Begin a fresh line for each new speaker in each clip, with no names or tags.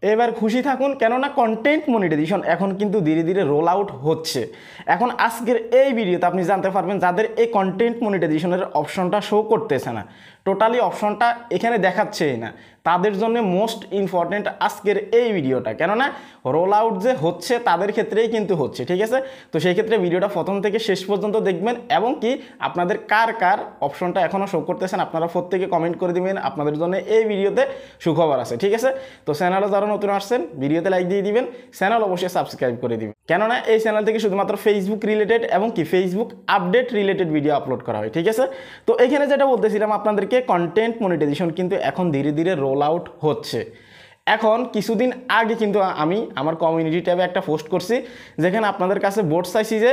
এবার খুশি থাকুন, কেননা কন্টেন্ট মনিটাইজেশন এখন কিন্তু ধীরে ধীরে রোল আউট হচ্ছে। এখন আজকের এই ভিডিওতে আপনি জানতে পারবেন যাদের এই কন্টেন্ট মনিটাইজেশনের অপশনটা শো করতেছে না, টোটালি অপশনটা এখানে দেখাচ্ছেই না, তাদের জন্য মোস্ট ইম্পর্টেন্ট আজকের এই ভিডিওটা। কেননা রোল আউট যে হচ্ছে তাদের ক্ষেত্রেই কিন্তু হচ্ছে, ঠিক আছে। তো সেই ক্ষেত্রে ভিডিওটা প্রথম থেকে শেষ পর্যন্ত দেখবেন, এবং কি আপনাদের কার কার অপশনটা এখনও শো করতেছেন আপনারা প্রত্যেকে কমেন্ট করে দিবেন, আপনাদের জন্য এই ভিডিওতে সুখবর আছে, ঠিক আছে। তো চ্যানেলে যারা নতুন আসছেন ভিডিওতে লাইক দিয়ে দিবেন, চ্যানেল অবশ্যই সাবস্ক্রাইব করে দিবেন, কেননা এই চ্যানেল থেকে শুধুমাত্র ফেসবুক রিলেটেড এবং কি Facebook update related video upload করা হয়, ঠিক আছে। তো এখানে যেটা বলতেছিলাম আপনাদেরকে, কন্টেন্ট মনিটাইজেশন কিন্তু এখন ধীরে ধীরে রোল আউট হচ্ছে। এখন কিছুদিন আগে কিন্তু আমি আমার কমিউনিটি ট্যাবে একটা পোস্ট করছি, যেখানে আপনাদের কাছে ভোট চাইছি যে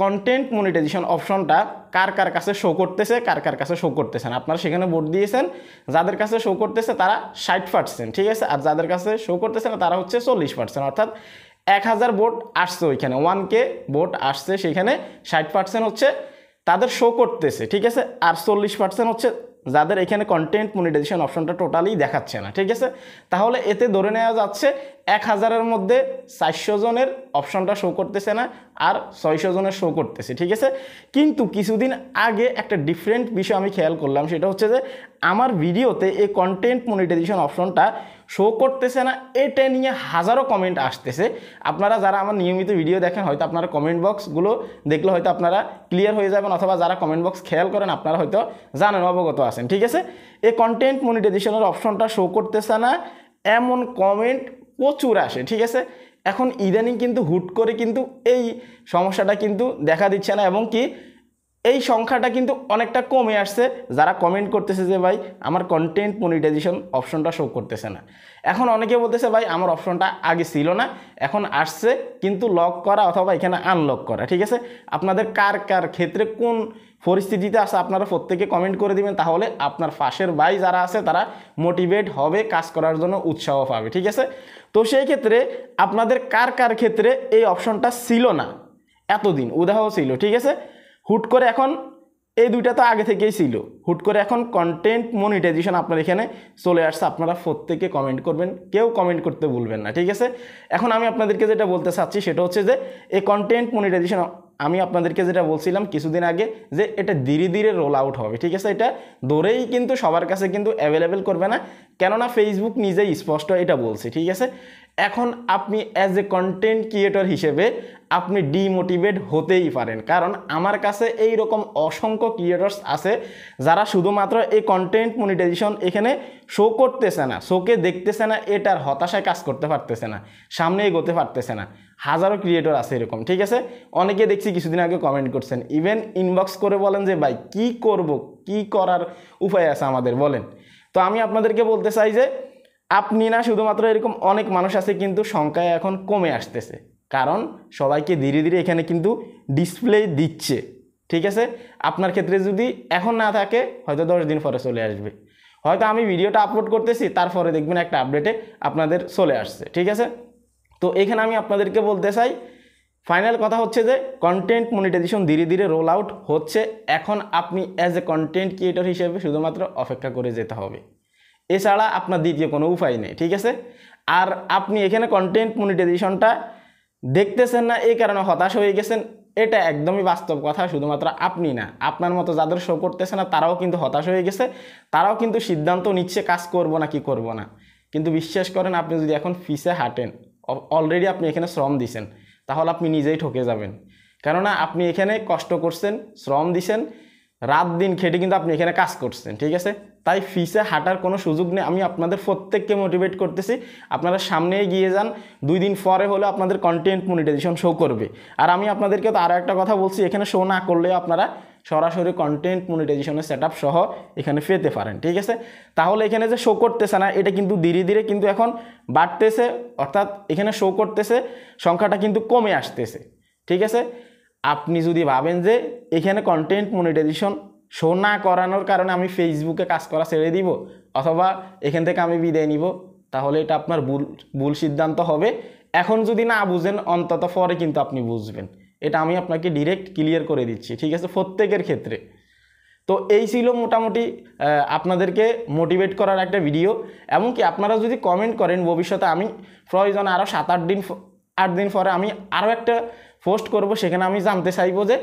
কন্টেন্ট মনিটাইজেশন অপশনটা কার কার কাছে শো করতেছে, কার কার কাছে শো করতেছে না। আপনারা সেখানে ভোট দিয়েছেন, যাদের কাছে শো করতেছে তারা 60%, ঠিক আছে, আর যাদের কাছে শো করতেছে না তারা হচ্ছে 40%, অর্থাৎ 1000 ভোট আসছে ওইখানে, 1K ভোট আসছে, সেখানে 60% হচ্ছে তাদের শো করতেছে, ঠিক আছে, আর 40% হচ্ছে যাদের এখানে কন্টেন্ট মনিটাইজেশন অপশনটা টোটালি দেখাচ্ছে না, ঠিক আছে। তাহলে এতে ধরে নেওয়া যাচ্ছে 1000-এর মধ্যে 400 জনের অপশনটা শো করতেছে না, আর 600 জনের শো করতেছে, ঠিক আছে। কিন্তু কিছুদিন আগে একটা ডিফারেন্ট বিষয় আমি খেয়াল করলাম, সেটা হচ্ছে যে আমার ভিডিওতে এই কন্টেন্ট মনিটাইজেশন অপশনটা শো করতেছে না, এটা নিয়ে হাজারো কমেন্ট আসতেছে। আপনারা যারা আমার নিয়মিত ভিডিও দেখেন হয়তো আপনারা কমেন্ট বক্সগুলো দেখলে হয়তো আপনারা ক্লিয়ার হয়ে যাবেন, অথবা যারা কমেন্ট বক্স খেয়াল করেন আপনারা হয়তো জানেন, অবগত আছেন, ঠিক আছে। এই কন্টেন্ট মনিটাইজেশনের অপশনটা শো করতেছে না এমন কমেন্ট প্রচুর আসে, ঠিক আছে। এখন ইদানিং কিন্তু হুট করে কিন্তু এই সমস্যাটা কিন্তু দেখা দিচ্ছে না, এবং কি এই সংখ্যাটা কিন্তু অনেকটা কমে আসছে যারা কমেন্ট করতেছে যে ভাই আমার কন্টেন্ট মনিটাইজেশন অপশনটা শো করতেছে না। এখন অনেকে বলতেছে ভাই আমার অপশনটা আগে ছিল না, এখন আসছে কিন্তু লক করা অথবা এখানে আনলক করা, ঠিক আছে। আপনাদের কার কার ক্ষেত্রে কোন পরিস্থিতিতে আছে আপনারা প্রত্যেকে কমেন্ট করে দিবেন, তাহলে আপনার পাশের ভাই যারা আছে তারা মোটিভেট হবে, কাজ করার জন্য উৎসাহ পাবে, ঠিক আছে। তো সেই ক্ষেত্রে আপনাদের কার কার ক্ষেত্রে এই অপশনটা ছিল না এতদিন, উদাহরণ ছিল, ঠিক আছে, হুট করে এখন এই দুইটা তো আগে থেকেই ছিল, হুট করে এখন কন্টেন্ট মনিটাইজেশন আপনার এখানে চলে আসছে, আপনারা প্রত্যেকে কমেন্ট করবেন, কেউ কমেন্ট করতে ভুলবেন না, ঠিক আছে। এখন আমি আপনাদেরকে যেটা বলতে চাচ্ছি সেটা হচ্ছে যে এই কন্টেন্ট মনিটাইজেশন আমি আপনাদেরকে যেটা বলছিলাম কিছুদিন আগে, যে এটা ধীরে ধীরে রোল আউট হবে, ঠিক আছে। এটা ধরেই কিন্তু সবার কাছে কিন্তু অ্যাভেলেবেল করবে না, কেননা ফেসবুক নিজেই স্পষ্ট এটা বলছে, ঠিক আছে। এখন আপনি অ্যাজ এ কন্টেন্ট ক্রিয়েটর হিসেবে আপনি ডিমোটিভেট হতেই পারেন, কারণ আমার কাছে এই রকম অসংখ্য ক্রিয়েটর্স আছে যারা শুধুমাত্র এই কন্টেন্ট মনিটাইজেশন এখানে শো করতেছে না, শোকে দেখতেছে না, এটার হতাশায় কাজ করতে পারতেছে না, সামনে এগোতে পারতেছে না। হাজারো ক্রিয়েটর আছে এরকম, ঠিক আছে। অনেকে দেখছি কিছুদিন আগে কমেন্ট করছেন, ইভেন ইনবক্স করে বলেন যে ভাই কি করব, কি করার উপায় আছে আমাদের বলেন। তো আমি আপনাদেরকে বলতে চাই যে আপনি না, শুধুমাত্র এরকম অনেক মানুষ আছে কিন্তু সংখ্যায় এখন কমে আসতেছে, কারণ সবাইকে ধীরে ধীরে এখানে কিন্তু ডিসপ্লে দিচ্ছে, ঠিক আছে। আপনার ক্ষেত্রে যদি এখন না থাকে হয়তো 10 দিন পরে চলে আসবে, হয়তো আমি ভিডিওটা আপলোড করতেছি তারপরে দেখবেন একটা আপডেটে আপনাদের চলে আসছে, ঠিক আছে। তো এখানে আমি আপনাদেরকে বলতে চাই, ফাইনাল কথা হচ্ছে যে কন্টেন্ট মনিটাইজেশন ধীরে ধীরে রোল আউট হচ্ছে, এখন আপনি অ্যাজ এ কন্টেন্ট ক্রিয়েটর হিসেবে শুধুমাত্র অপেক্ষা করে যেতে হবে, এছাড়া আপনার দ্বিতীয় কোনো উপায় নেই, ঠিক আছে। আর আপনি এখানে কন্টেন্ট মনিটাইজেশনটা দেখতেছেন না এই কারণে হতাশ হয়ে গেছেন, এটা একদমই বাস্তব কথা। শুধুমাত্র আপনি না, আপনার মতো যাদের শো করতেছে না তারাও কিন্তু হতাশ হয়ে গেছে, তারাও কিন্তু সিদ্ধান্ত নিচ্ছে কাজ করব না কি করব না। কিন্তু বিশ্বাস করেন, আপনি যদি এখন ফিসে হাঁটেন, অলরেডি আপনি এখানে শ্রম দিছেন, তাহলে আপনি নিজেই ঠকে যাবেন, কেননা আপনি এখানে কষ্ট করছেন, শ্রম দিছেন, রাত দিন খেটে কিন্তু আপনি এখানে কাজ করছেন, ঠিক আছে। তাই ফিসে হাঁটার কোনো সুযোগ নেই। আমি আপনাদের প্রত্যেককে মোটিভেট করতেছি, আপনারা সামনে এগিয়ে যান, 2 দিন পরে হলে আপনাদের কন্টেন্ট মনিটাইজেশন শো করবে। আর আমি আপনাদেরকে তো আরও একটা কথা বলছি, এখানে শো না করলেও আপনারা সরাসরি কন্টেন্ট মনিটাইজেশনের সেটআপ সহ এখানে পেতে পারেন, ঠিক আছে। তাহলে এখানে যে শো করতেছে না, এটা কিন্তু ধীরে ধীরে কিন্তু এখন বাড়তেছে, অর্থাৎ এখানে শো করতেছে, সংখ্যাটা কিন্তু কমে আসতেছে, ঠিক আছে। আপনি যদি ভাবেন যে এখানে কন্টেন্ট মনিটাইজেশন শো না করানোর কারণে আমি ফেসবুকে কাজ করা ছেড়ে দিব অথবা এখান থেকে আমি বিদায় নিব, তাহলে এটা আপনার ভুল সিদ্ধান্ত হবে। এখন যদি না বুঝেন অন্তত পরে কিন্তু আপনি বুঝবেন, এটা আমি আপনাকে ডিরেক্ট ক্লিয়ার করে দিচ্ছি, ঠিক আছে, প্রত্যেকের ক্ষেত্রে। তো এই ছিল মোটামুটি আপনাদেরকে মোটিভেট করার একটা ভিডিও। এমনকি আপনারা যদি কমেন্ট করেন ভবিষ্যতে আমি প্রয়োজনে আরও 7-8 দিন পরে আমি আরও একটা পোস্ট করব, সেখানে আমি জানতে চাইবো যে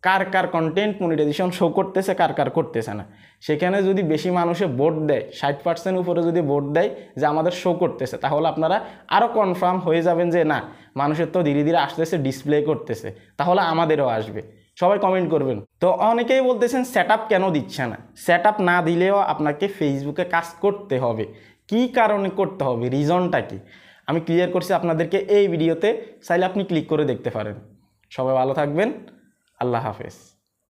কার কার কন্টেন্ট মনিটাইজেশন শো করতেছে, কার কার করতেছে না। সেখানে যদি বেশি মানুষে ভোট দেয়, 60% উপরে যদি ভোট দেয় যে আমাদের শো করতেছে, তাহলে আপনারা আরও কনফার্ম হয়ে যাবেন যে না, মানুষের তো ধীরে ধীরে আসতেছে, ডিসপ্লে করতেছে, তাহলে আমাদেরও আসবে। সবাই কমেন্ট করবেন। তো অনেকেই বলতেছেন সেটআপ কেন দিচ্ছে না। সেটআপ না দিলেও আপনাকে ফেসবুকে কাজ করতে হবে। কি কারণে করতে হবে, রিজনটা কি, আমি ক্লিয়ার করছি আপনাদেরকে এই ভিডিওতে, চাইলে আপনি ক্লিক করে দেখতে পারেন। সবাই ভালো থাকবেন, আল্লাহ হাফেজ।